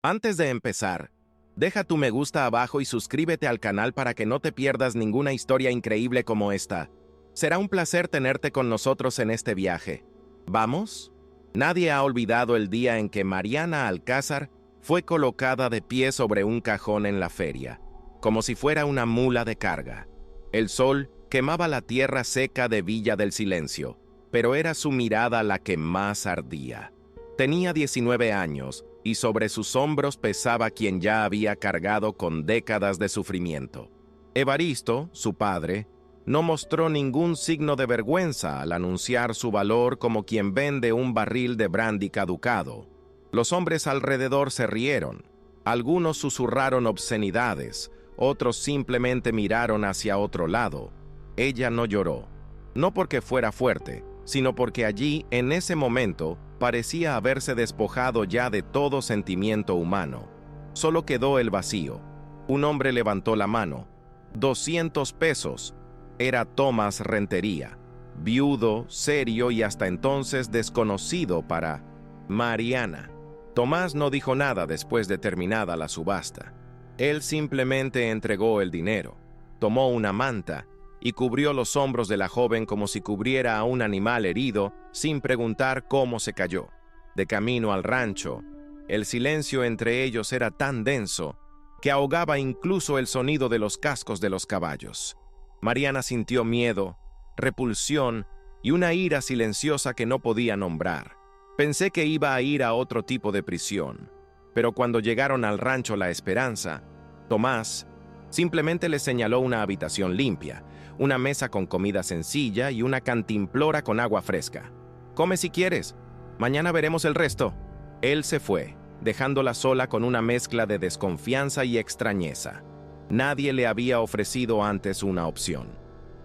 Antes de empezar, deja tu me gusta abajo y suscríbete al canal para que no te pierdas ninguna historia increíble como esta. Será un placer tenerte con nosotros en este viaje. ¿Vamos? Nadie ha olvidado el día en que Mariana Alcázar fue colocada de pie sobre un cajón en la feria, como si fuera una mula de carga. El sol quemaba la tierra seca de Villa del Silencio, pero era su mirada la que más ardía. Tenía 19 años y sobre sus hombros pesaba quien ya había cargado con décadas de sufrimiento. Evaristo, su padre, no mostró ningún signo de vergüenza al anunciar su valor como quien vende un barril de brandy caducado. Los hombres alrededor se rieron. Algunos susurraron obscenidades, otros simplemente miraron hacia otro lado. Ella no lloró, no porque fuera fuerte, sino porque allí, en ese momento, parecía haberse despojado ya de todo sentimiento humano. Solo quedó el vacío. Un hombre levantó la mano. 200 pesos. Era Tomás Rentería, viudo, serio y hasta entonces desconocido para Mariana. Tomás no dijo nada después de terminada la subasta. Él simplemente entregó el dinero, tomó una manta y cubrió los hombros de la joven como si cubriera a un animal herido sin preguntar cómo se cayó. De camino al rancho, el silencio entre ellos era tan denso que ahogaba incluso el sonido de los cascos de los caballos. Mariana sintió miedo, repulsión y una ira silenciosa que no podía nombrar. Pensé que iba a ir a otro tipo de prisión, pero cuando llegaron al rancho La Esperanza, Tomás simplemente le señaló una habitación limpia, una mesa con comida sencilla y una cantimplora con agua fresca. «Come si quieres, mañana veremos el resto». Él se fue, dejándola sola con una mezcla de desconfianza y extrañeza. Nadie le había ofrecido antes una opción.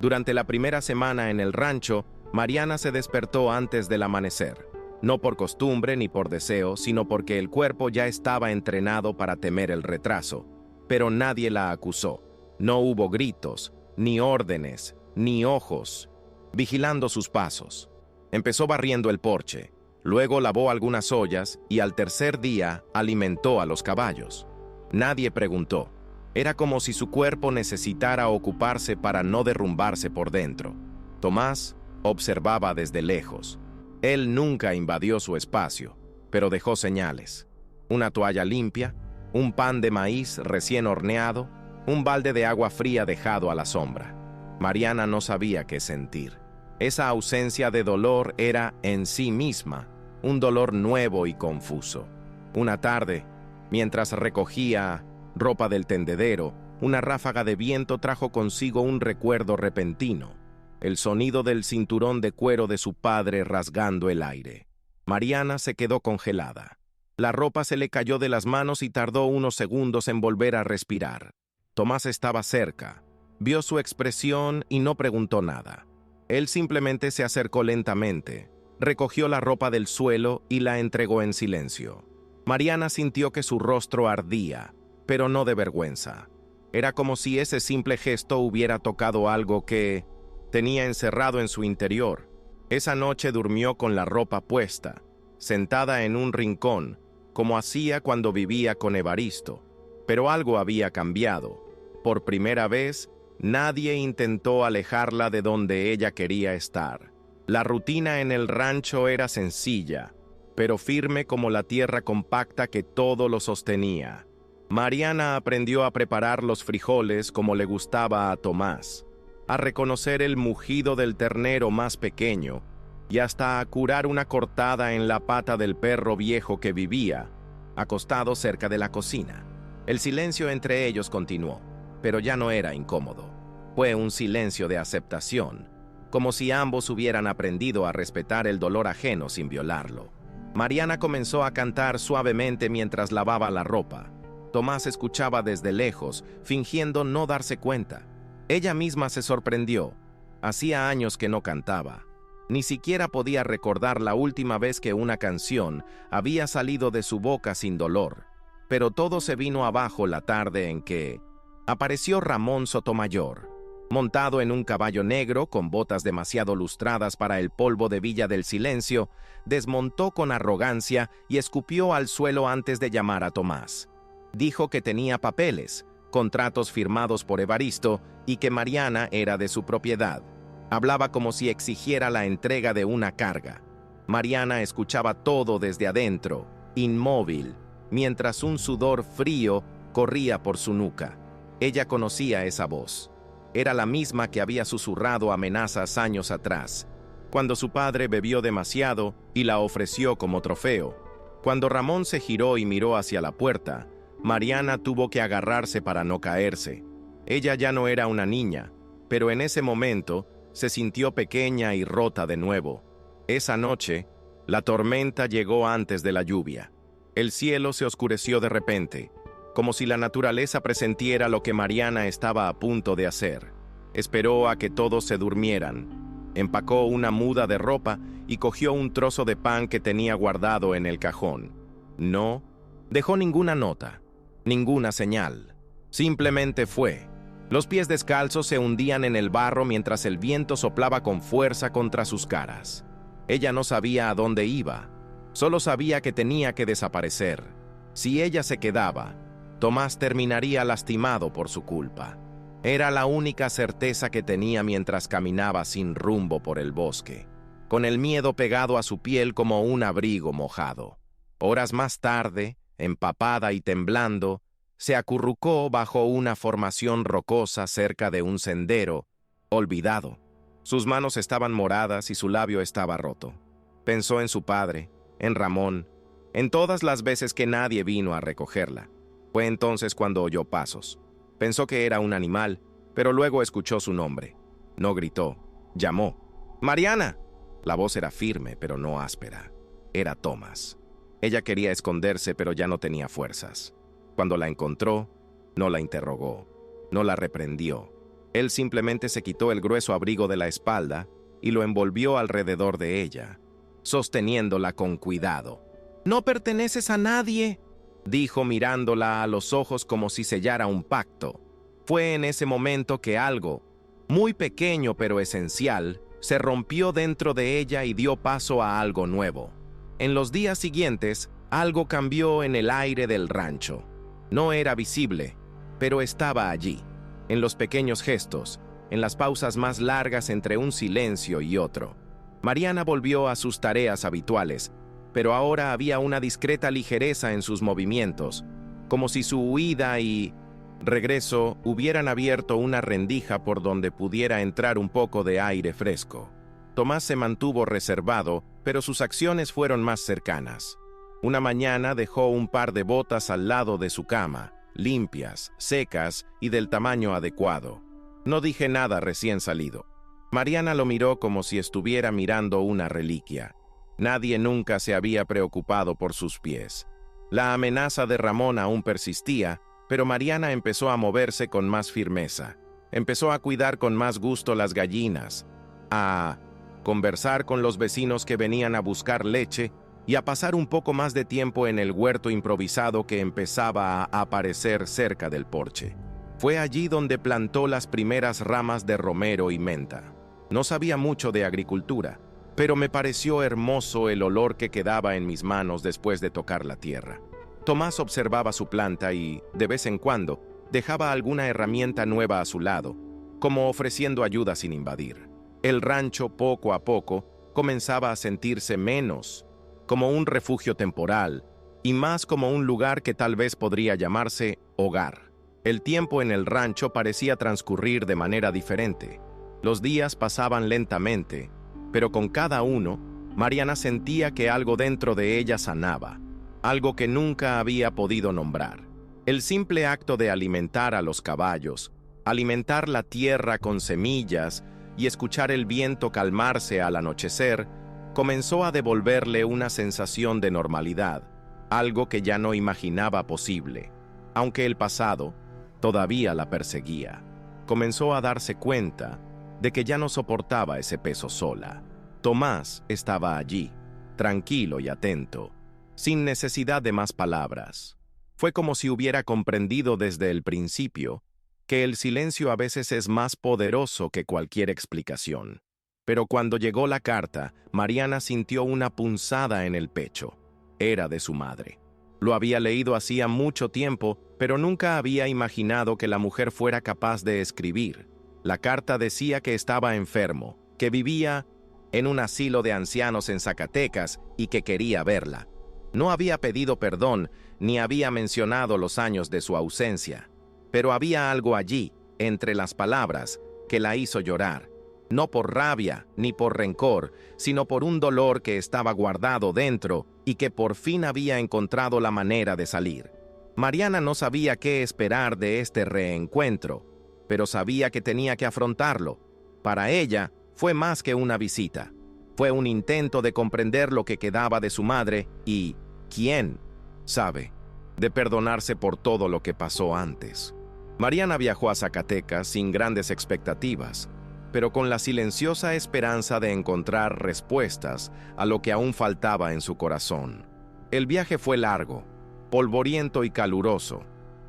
Durante la primera semana en el rancho, Mariana se despertó antes del amanecer. No por costumbre ni por deseo, sino porque el cuerpo ya estaba entrenado para temer el retraso. Pero nadie la acusó. No hubo gritos, ni órdenes, ni ojos, vigilando sus pasos. Empezó barriendo el porche, luego lavó algunas ollas y al tercer día alimentó a los caballos. Nadie preguntó. Era como si su cuerpo necesitara ocuparse para no derrumbarse por dentro. Tomás observaba desde lejos. Él nunca invadió su espacio, pero dejó señales. Una toalla limpia, un pan de maíz recién horneado, un balde de agua fría dejado a la sombra. Mariana no sabía qué sentir. Esa ausencia de dolor era en sí misma un dolor nuevo y confuso. Una tarde, mientras recogía ropa del tendedero, una ráfaga de viento trajo consigo un recuerdo repentino, el sonido del cinturón de cuero de su padre rasgando el aire. Mariana se quedó congelada. La ropa se le cayó de las manos y tardó unos segundos en volver a respirar. Tomás estaba cerca, vio su expresión y no preguntó nada. Él simplemente se acercó lentamente, recogió la ropa del suelo y la entregó en silencio. Mariana sintió que su rostro ardía, pero no de vergüenza. Era como si ese simple gesto hubiera tocado algo que tenía encerrado en su interior. Esa noche durmió con la ropa puesta, sentada en un rincón, como hacía cuando vivía con Evaristo. Pero algo había cambiado. Por primera vez, nadie intentó alejarla de donde ella quería estar. La rutina en el rancho era sencilla, pero firme como la tierra compacta que todo lo sostenía. Mariana aprendió a preparar los frijoles como le gustaba a Tomás, a reconocer el mugido del ternero más pequeño y hasta a curar una cortada en la pata del perro viejo que vivía, acostado cerca de la cocina. El silencio entre ellos continuó, pero ya no era incómodo. Fue un silencio de aceptación, como si ambos hubieran aprendido a respetar el dolor ajeno sin violarlo. Mariana comenzó a cantar suavemente mientras lavaba la ropa. Tomás escuchaba desde lejos, fingiendo no darse cuenta. Ella misma se sorprendió. Hacía años que no cantaba. Ni siquiera podía recordar la última vez que una canción había salido de su boca sin dolor. Pero todo se vino abajo la tarde en que apareció Ramón Sotomayor. Montado en un caballo negro con botas demasiado lustradas para el polvo de Villa del Silencio, desmontó con arrogancia y escupió al suelo antes de llamar a Tomás. Dijo que tenía papeles, contratos firmados por Evaristo y que Mariana era de su propiedad. Hablaba como si exigiera la entrega de una carga. Mariana escuchaba todo desde adentro, inmóvil, mientras un sudor frío corría por su nuca. Ella conocía esa voz. Era la misma que había susurrado amenazas años atrás, cuando su padre bebió demasiado y la ofreció como trofeo. Cuando Ramón se giró y miró hacia la puerta, Mariana tuvo que agarrarse para no caerse. Ella ya no era una niña, pero en ese momento se sintió pequeña y rota de nuevo. Esa noche, la tormenta llegó antes de la lluvia. El cielo se oscureció de repente, como si la naturaleza presintiera lo que Mariana estaba a punto de hacer. Esperó a que todos se durmieran. Empacó una muda de ropa y cogió un trozo de pan que tenía guardado en el cajón. No dejó ninguna nota, ninguna señal. Simplemente fue. Los pies descalzos se hundían en el barro mientras el viento soplaba con fuerza contra sus caras. Ella no sabía a dónde iba, solo sabía que tenía que desaparecer. Si ella se quedaba, Tomás terminaría lastimado por su culpa. Era la única certeza que tenía mientras caminaba sin rumbo por el bosque, con el miedo pegado a su piel como un abrigo mojado. Horas más tarde, empapada y temblando, se acurrucó bajo una formación rocosa cerca de un sendero, olvidado. Sus manos estaban moradas y su labio estaba roto. Pensó en su padre, en Ramón, en todas las veces que nadie vino a recogerla. Fue entonces cuando oyó pasos. Pensó que era un animal, pero luego escuchó su nombre. No gritó, llamó. ¡Mariana! La voz era firme, pero no áspera. Era Tomás. Ella quería esconderse, pero ya no tenía fuerzas. Cuando la encontró, no la interrogó, no la reprendió. Él simplemente se quitó el grueso abrigo de la espalda y lo envolvió alrededor de ella, sosteniéndola con cuidado. «No perteneces a nadie», dijo mirándola a los ojos como si sellara un pacto. Fue en ese momento que algo, muy pequeño pero esencial, se rompió dentro de ella y dio paso a algo nuevo. En los días siguientes, algo cambió en el aire del rancho. No era visible, pero estaba allí, en los pequeños gestos, en las pausas más largas entre un silencio y otro. Mariana volvió a sus tareas habituales, pero ahora había una discreta ligereza en sus movimientos, como si su huida y regreso hubieran abierto una rendija por donde pudiera entrar un poco de aire fresco. Tomás se mantuvo reservado, pero sus acciones fueron más cercanas. Una mañana dejó un par de botas al lado de su cama, limpias, secas y del tamaño adecuado. No dije nada recién salido. Mariana lo miró como si estuviera mirando una reliquia. Nadie nunca se había preocupado por sus pies. La amenaza de Ramón aún persistía, pero Mariana empezó a moverse con más firmeza. Empezó a cuidar con más gusto las gallinas, a conversar con los vecinos que venían a buscar leche y a pasar un poco más de tiempo en el huerto improvisado que empezaba a aparecer cerca del porche. Fue allí donde plantó las primeras ramas de romero y menta. No sabía mucho de agricultura, pero me pareció hermoso el olor que quedaba en mis manos después de tocar la tierra. Tomás observaba su planta y, de vez en cuando, dejaba alguna herramienta nueva a su lado, como ofreciendo ayuda sin invadir. El rancho, poco a poco, comenzaba a sentirse menos como un refugio temporal y más como un lugar que tal vez podría llamarse hogar. El tiempo en el rancho parecía transcurrir de manera diferente. Los días pasaban lentamente, pero con cada uno, Mariana sentía que algo dentro de ella sanaba, algo que nunca había podido nombrar. El simple acto de alimentar a los caballos, alimentar la tierra con semillas y escuchar el viento calmarse al anochecer, comenzó a devolverle una sensación de normalidad, algo que ya no imaginaba posible, aunque el pasado todavía la perseguía. Comenzó a darse cuenta de que ya no soportaba ese peso sola. Tomás estaba allí, tranquilo y atento, sin necesidad de más palabras. Fue como si hubiera comprendido desde el principio que el silencio a veces es más poderoso que cualquier explicación. Pero cuando llegó la carta, Mariana sintió una punzada en el pecho. Era de su madre. Lo había leído hacía mucho tiempo, pero nunca había imaginado que la mujer fuera capaz de escribir. La carta decía que estaba enfermo, que vivía en un asilo de ancianos en Zacatecas y que quería verla. No había pedido perdón, ni había mencionado los años de su ausencia. Pero había algo allí, entre las palabras, que la hizo llorar. No por rabia ni por rencor, sino por un dolor que estaba guardado dentro y que por fin había encontrado la manera de salir. Mariana no sabía qué esperar de este reencuentro, pero sabía que tenía que afrontarlo. Para ella, fue más que una visita. Fue un intento de comprender lo que quedaba de su madre y, ¿quién sabe?, de perdonarse por todo lo que pasó antes. Mariana viajó a Zacatecas sin grandes expectativas, pero con la silenciosa esperanza de encontrar respuestas a lo que aún faltaba en su corazón. El viaje fue largo, polvoriento y caluroso,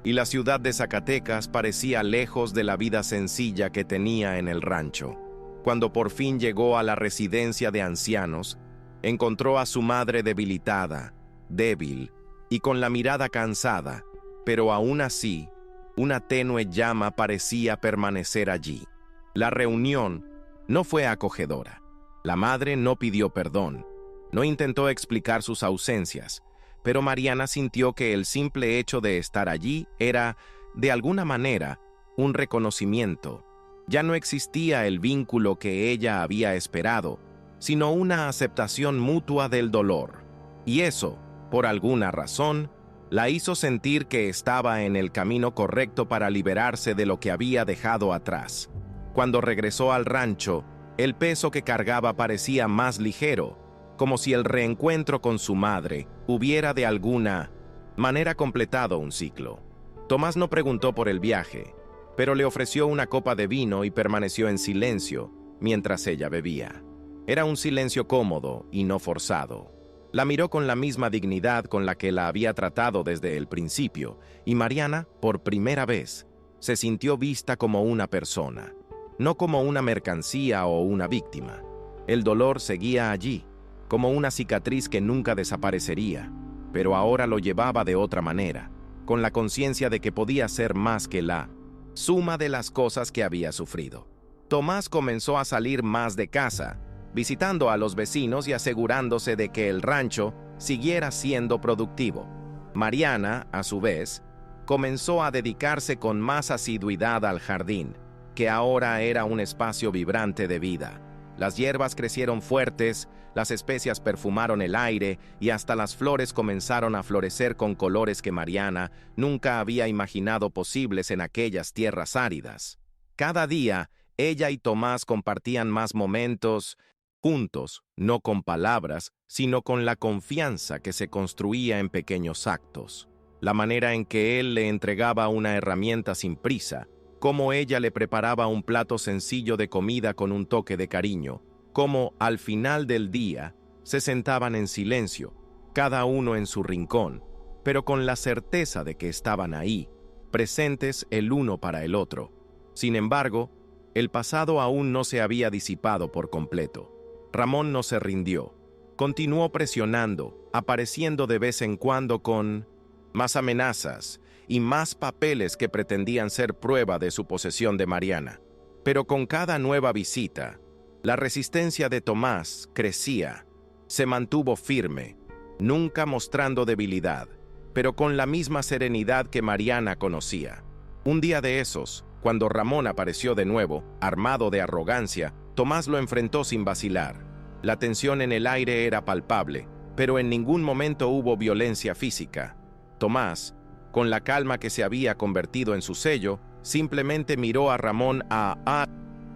y la ciudad de Zacatecas parecía lejos de la vida sencilla que tenía en el rancho. Cuando por fin llegó a la residencia de ancianos, encontró a su madre debilitada, débil y con la mirada cansada, pero aún así, una tenue llama parecía permanecer allí. La reunión no fue acogedora. La madre no pidió perdón, no intentó explicar sus ausencias, pero Mariana sintió que el simple hecho de estar allí era, de alguna manera, un reconocimiento. Ya no existía el vínculo que ella había esperado, sino una aceptación mutua del dolor. Y eso, por alguna razón, la hizo sentir que estaba en el camino correcto para liberarse de lo que había dejado atrás. Cuando regresó al rancho, el peso que cargaba parecía más ligero, como si el reencuentro con su madre hubiera de alguna manera completado un ciclo. Tomás no preguntó por el viaje, pero le ofreció una copa de vino y permaneció en silencio mientras ella bebía. Era un silencio cómodo y no forzado. La miró con la misma dignidad con la que la había tratado desde el principio, y Mariana, por primera vez, se sintió vista como una persona, no como una mercancía o una víctima. El dolor seguía allí, como una cicatriz que nunca desaparecería, pero ahora lo llevaba de otra manera, con la conciencia de que podía ser más que la suma de las cosas que había sufrido. Tomás comenzó a salir más de casa, visitando a los vecinos y asegurándose de que el rancho siguiera siendo productivo. Mariana, a su vez, comenzó a dedicarse con más asiduidad al jardín, que ahora era un espacio vibrante de vida. Las hierbas crecieron fuertes, las especias perfumaron el aire y hasta las flores comenzaron a florecer con colores que Mariana nunca había imaginado posibles en aquellas tierras áridas. Cada día, ella y Tomás compartían más momentos juntos, no con palabras, sino con la confianza que se construía en pequeños actos. La manera en que él le entregaba una herramienta sin prisa, cómo ella le preparaba un plato sencillo de comida con un toque de cariño, cómo, al final del día, se sentaban en silencio, cada uno en su rincón, pero con la certeza de que estaban ahí, presentes el uno para el otro. Sin embargo, el pasado aún no se había disipado por completo. Ramón no se rindió. Continuó presionando, apareciendo de vez en cuando con más amenazas y más papeles que pretendían ser prueba de su posesión de Mariana. Pero con cada nueva visita, la resistencia de Tomás crecía. Se mantuvo firme, nunca mostrando debilidad, pero con la misma serenidad que Mariana conocía. Un día de esos, cuando Ramón apareció de nuevo, armado de arrogancia, Tomás lo enfrentó sin vacilar. La tensión en el aire era palpable, pero en ningún momento hubo violencia física. Tomás, con la calma que se había convertido en su sello, simplemente miró a Ramón a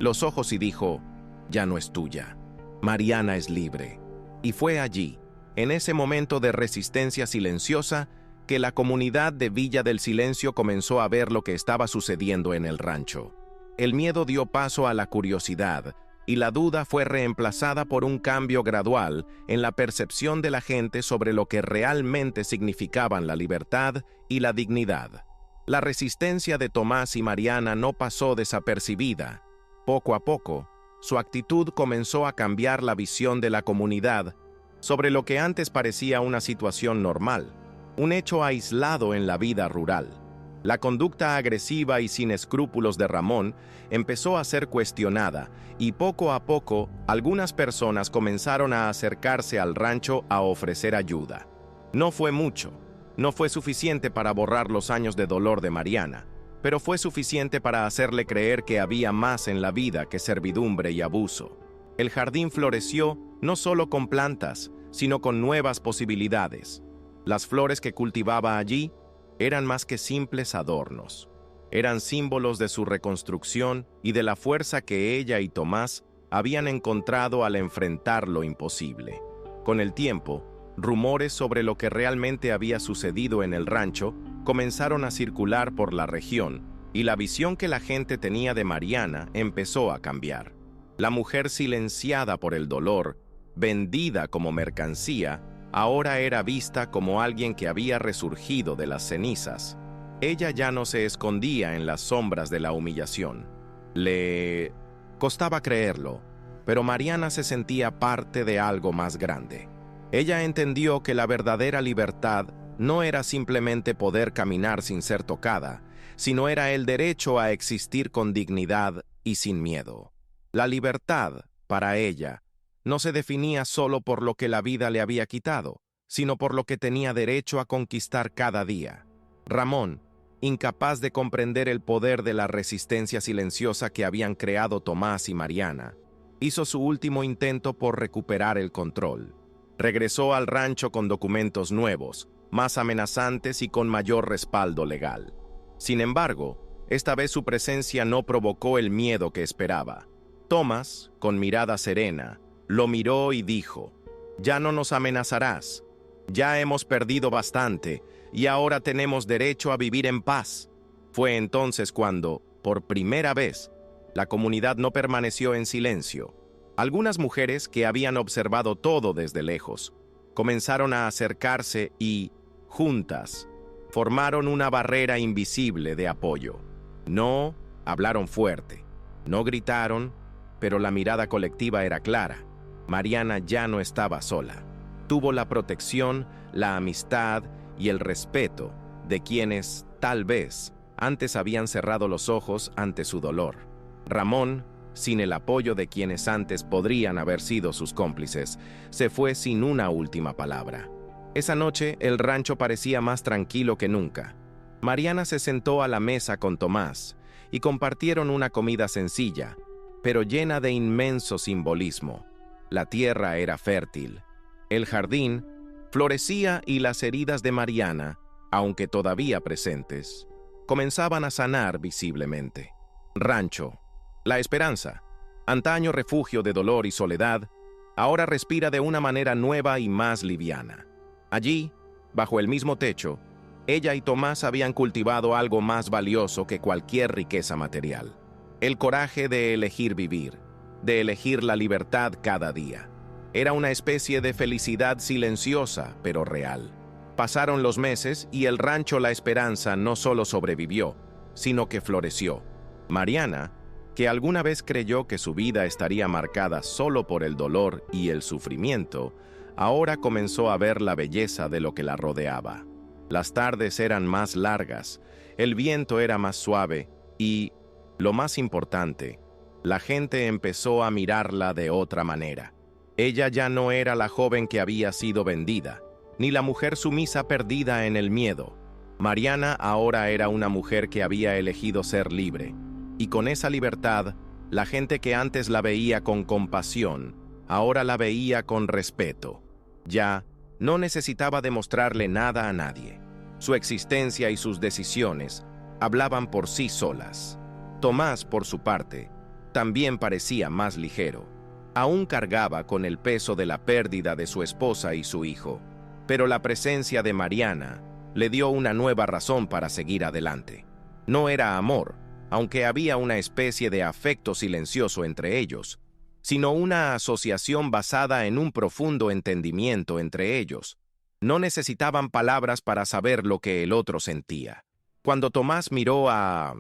los ojos y dijo: «Ya no es tuya. Mariana es libre». Y fue allí, en ese momento de resistencia silenciosa, que la comunidad de Villa del Silencio comenzó a ver lo que estaba sucediendo en el rancho. El miedo dio paso a la curiosidad, y la duda fue reemplazada por un cambio gradual en la percepción de la gente sobre lo que realmente significaban la libertad y la dignidad. La resistencia de Tomás y Mariana no pasó desapercibida. Poco a poco, su actitud comenzó a cambiar la visión de la comunidad sobre lo que antes parecía una situación normal, un hecho aislado en la vida rural. La conducta agresiva y sin escrúpulos de Ramón empezó a ser cuestionada y poco a poco algunas personas comenzaron a acercarse al rancho a ofrecer ayuda. No fue mucho, no fue suficiente para borrar los años de dolor de Mariana, pero fue suficiente para hacerle creer que había más en la vida que servidumbre y abuso. El jardín floreció no solo con plantas, sino con nuevas posibilidades. Las flores que cultivaba allí eran más que simples adornos. Eran símbolos de su reconstrucción y de la fuerza que ella y Tomás habían encontrado al enfrentar lo imposible. Con el tiempo, rumores sobre lo que realmente había sucedido en el rancho comenzaron a circular por la región y la visión que la gente tenía de Mariana empezó a cambiar. La mujer silenciada por el dolor, vendida como mercancía, ahora era vista como alguien que había resurgido de las cenizas. Ella ya no se escondía en las sombras de la humillación. Le costaba creerlo, pero Mariana se sentía parte de algo más grande. Ella entendió que la verdadera libertad no era simplemente poder caminar sin ser tocada, sino era el derecho a existir con dignidad y sin miedo. La libertad, para ella, no se definía solo por lo que la vida le había quitado, sino por lo que tenía derecho a conquistar cada día. Ramón, incapaz de comprender el poder de la resistencia silenciosa que habían creado Tomás y Mariana, hizo su último intento por recuperar el control. Regresó al rancho con documentos nuevos, más amenazantes y con mayor respaldo legal. Sin embargo, esta vez su presencia no provocó el miedo que esperaba. Tomás, con mirada serena, lo miró y dijo: «Ya no nos amenazarás. Ya hemos perdido bastante y ahora tenemos derecho a vivir en paz». Fue entonces cuando, por primera vez, la comunidad no permaneció en silencio. Algunas mujeres que habían observado todo desde lejos comenzaron a acercarse y, juntas, formaron una barrera invisible de apoyo. No hablaron fuerte, no gritaron, pero la mirada colectiva era clara. Mariana ya no estaba sola. Tuvo la protección, la amistad y el respeto de quienes, tal vez, antes habían cerrado los ojos ante su dolor. Ramón, sin el apoyo de quienes antes podrían haber sido sus cómplices, se fue sin una última palabra. Esa noche, el rancho parecía más tranquilo que nunca. Mariana se sentó a la mesa con Tomás y compartieron una comida sencilla, pero llena de inmenso simbolismo. La tierra era fértil, el jardín florecía y las heridas de Mariana, aunque todavía presentes, comenzaban a sanar visiblemente. Rancho. La esperanza, antaño refugio de dolor y soledad, ahora respira de una manera nueva y más liviana. Allí, bajo el mismo techo, ella y Tomás habían cultivado algo más valioso que cualquier riqueza material: el coraje de elegir vivir, de elegir la libertad cada día. Era una especie de felicidad silenciosa, pero real. Pasaron los meses y el rancho La Esperanza no solo sobrevivió, sino que floreció. Mariana, que alguna vez creyó que su vida estaría marcada solo por el dolor y el sufrimiento, ahora comenzó a ver la belleza de lo que la rodeaba. Las tardes eran más largas, el viento era más suave y, lo más importante, la gente empezó a mirarla de otra manera. Ella ya no era la joven que había sido vendida, ni la mujer sumisa perdida en el miedo. Mariana ahora era una mujer que había elegido ser libre, y con esa libertad, la gente que antes la veía con compasión, ahora la veía con respeto. Ya no necesitaba demostrarle nada a nadie. Su existencia y sus decisiones hablaban por sí solas. Tomás, por su parte, también parecía más ligero. Aún cargaba con el peso de la pérdida de su esposa y su hijo, pero la presencia de Mariana le dio una nueva razón para seguir adelante. No era amor, aunque había una especie de afecto silencioso entre ellos, sino una asociación basada en un profundo entendimiento entre ellos. No necesitaban palabras para saber lo que el otro sentía. Cuando Tomás miró a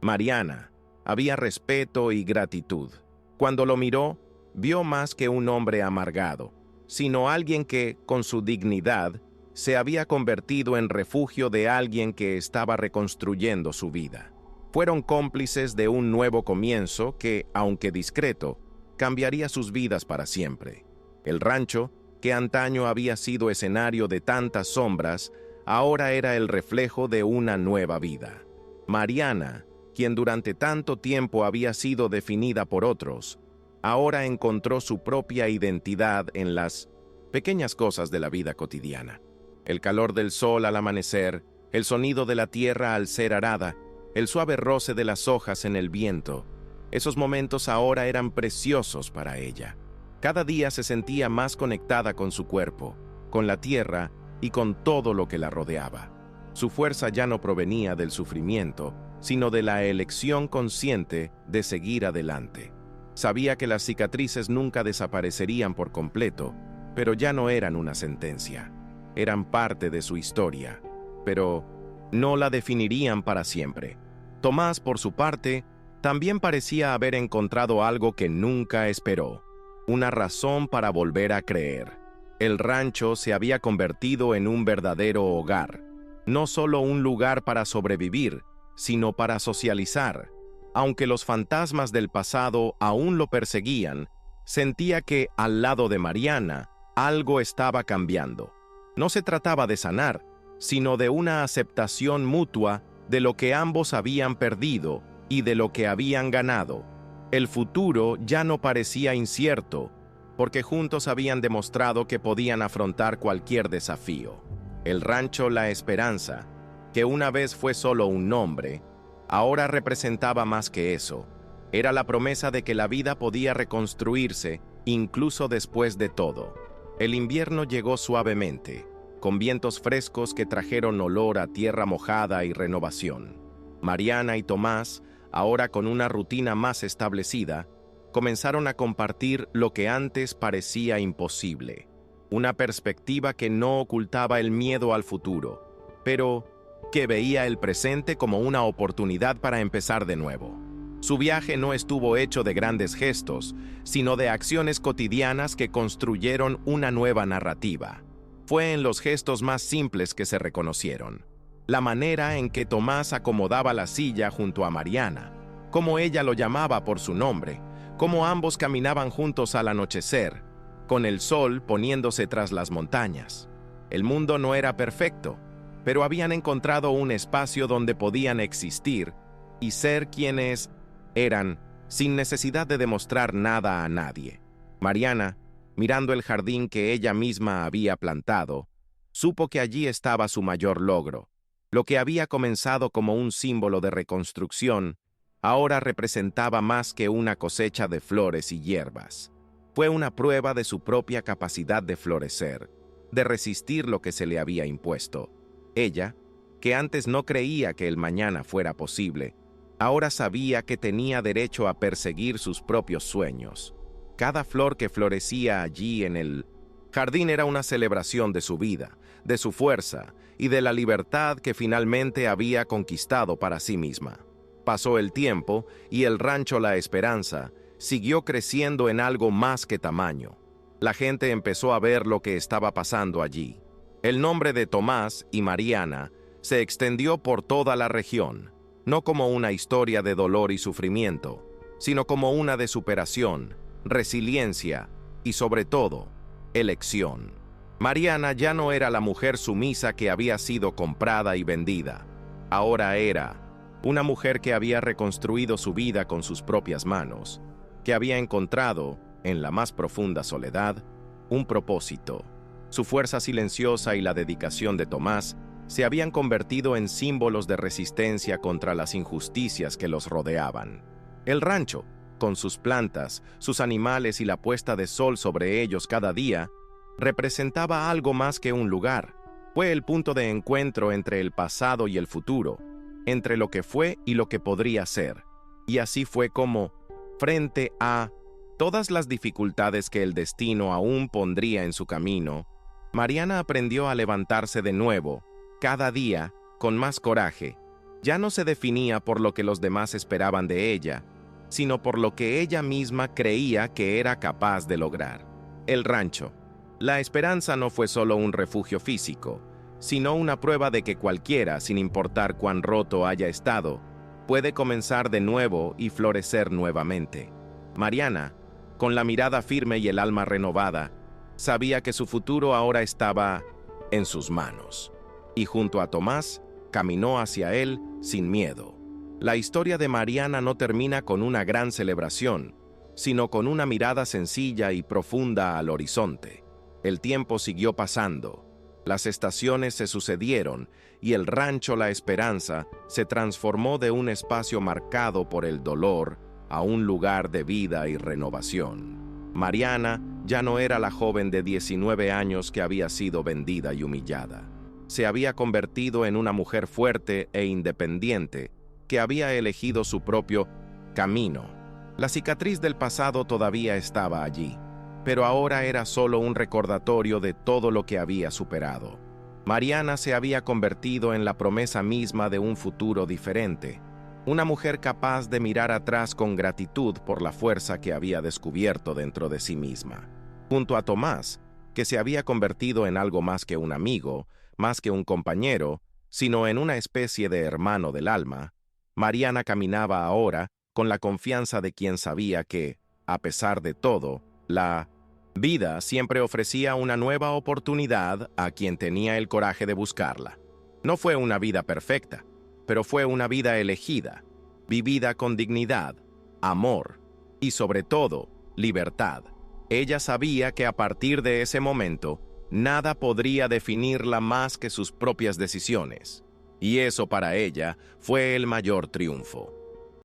Mariana, había respeto y gratitud. Cuando lo miró, vio más que un hombre amargado, sino alguien que, con su dignidad, se había convertido en refugio de alguien que estaba reconstruyendo su vida. Fueron cómplices de un nuevo comienzo que, aunque discreto, cambiaría sus vidas para siempre. El rancho, que antaño había sido escenario de tantas sombras, ahora era el reflejo de una nueva vida. Mariana, quien durante tanto tiempo había sido definida por otros, ahora encontró su propia identidad en las pequeñas cosas de la vida cotidiana. El calor del sol al amanecer, el sonido de la tierra al ser arada, el suave roce de las hojas en el viento. Esos momentos ahora eran preciosos para ella. Cada día se sentía más conectada con su cuerpo, con la tierra y con todo lo que la rodeaba. Su fuerza ya no provenía del sufrimiento, sino de la elección consciente de seguir adelante. Sabía que las cicatrices nunca desaparecerían por completo, pero ya no eran una sentencia. Eran parte de su historia, pero no la definirían para siempre. Tomás, por su parte, también parecía haber encontrado algo que nunca esperó, una razón para volver a creer. El rancho se había convertido en un verdadero hogar, no solo un lugar para sobrevivir, sino para socializar. Aunque los fantasmas del pasado aún lo perseguían, sentía que, al lado de Mariana, algo estaba cambiando. No se trataba de sanar, sino de una aceptación mutua de lo que ambos habían perdido y de lo que habían ganado. El futuro ya no parecía incierto, porque juntos habían demostrado que podían afrontar cualquier desafío. El rancho La Esperanza, que una vez fue solo un nombre, ahora representaba más que eso. Era la promesa de que la vida podía reconstruirse, incluso después de todo. El invierno llegó suavemente, con vientos frescos que trajeron olor a tierra mojada y renovación. Mariana y Tomás, ahora con una rutina más establecida, comenzaron a compartir lo que antes parecía imposible. Una perspectiva que no ocultaba el miedo al futuro, pero que veía el presente como una oportunidad para empezar de nuevo. Su viaje no estuvo hecho de grandes gestos, sino de acciones cotidianas que construyeron una nueva narrativa. Fue en los gestos más simples que se reconocieron. La manera en que Tomás acomodaba la silla junto a Mariana, cómo ella lo llamaba por su nombre, cómo ambos caminaban juntos al anochecer, con el sol poniéndose tras las montañas. El mundo no era perfecto, pero habían encontrado un espacio donde podían existir y ser quienes eran, sin necesidad de demostrar nada a nadie. Mariana, mirando el jardín que ella misma había plantado, supo que allí estaba su mayor logro. Lo que había comenzado como un símbolo de reconstrucción, ahora representaba más que una cosecha de flores y hierbas. Fue una prueba de su propia capacidad de florecer, de resistir lo que se le había impuesto. Ella, que antes no creía que el mañana fuera posible, ahora sabía que tenía derecho a perseguir sus propios sueños. Cada flor que florecía allí en el jardín era una celebración de su vida, de su fuerza y de la libertad que finalmente había conquistado para sí misma. Pasó el tiempo y el rancho La Esperanza siguió creciendo en algo más que tamaño. La gente empezó a ver lo que estaba pasando allí. El nombre de Tomás y Mariana se extendió por toda la región, no como una historia de dolor y sufrimiento, sino como una de superación, resiliencia y, sobre todo, elección. Mariana ya no era la mujer sumisa que había sido comprada y vendida. Ahora era una mujer que había reconstruido su vida con sus propias manos, que había encontrado, en la más profunda soledad, un propósito. Su fuerza silenciosa y la dedicación de Tomás se habían convertido en símbolos de resistencia contra las injusticias que los rodeaban. El rancho, con sus plantas, sus animales y la puesta de sol sobre ellos cada día, representaba algo más que un lugar. Fue el punto de encuentro entre el pasado y el futuro, entre lo que fue y lo que podría ser. Y así fue como, frente a todas las dificultades que el destino aún pondría en su camino, Mariana aprendió a levantarse de nuevo, cada día, con más coraje, Ya no se definía por lo que los demás esperaban de ella, sino por lo que ella misma creía que era capaz de lograr. El rancho. La esperanza no fue solo un refugio físico, sino una prueba de que cualquiera, sin importar cuán roto haya estado, puede comenzar de nuevo y florecer nuevamente. Mariana, con la mirada firme y el alma renovada, sabía que su futuro ahora estaba en sus manos, y junto a Tomás, caminó hacia él sin miedo. La historia de Mariana no termina con una gran celebración, sino con una mirada sencilla y profunda al horizonte. El tiempo siguió pasando, las estaciones se sucedieron y el rancho La Esperanza se transformó de un espacio marcado por el dolor a un lugar de vida y renovación. Mariana ya no era la joven de 19 años que había sido vendida y humillada. Se había convertido en una mujer fuerte e independiente que había elegido su propio camino. La cicatriz del pasado todavía estaba allí, pero ahora era solo un recordatorio de todo lo que había superado. Mariana se había convertido en la promesa misma de un futuro diferente, una mujer capaz de mirar atrás con gratitud por la fuerza que había descubierto dentro de sí misma. Junto a Tomás, que se había convertido en algo más que un amigo, más que un compañero, sino en una especie de hermano del alma, Mariana caminaba ahora con la confianza de quien sabía que, a pesar de todo, la vida siempre ofrecía una nueva oportunidad a quien tenía el coraje de buscarla. No fue una vida perfecta, pero fue una vida elegida, vivida con dignidad, amor y, sobre todo, libertad. Ella sabía que a partir de ese momento, nada podría definirla más que sus propias decisiones, y eso para ella fue el mayor triunfo.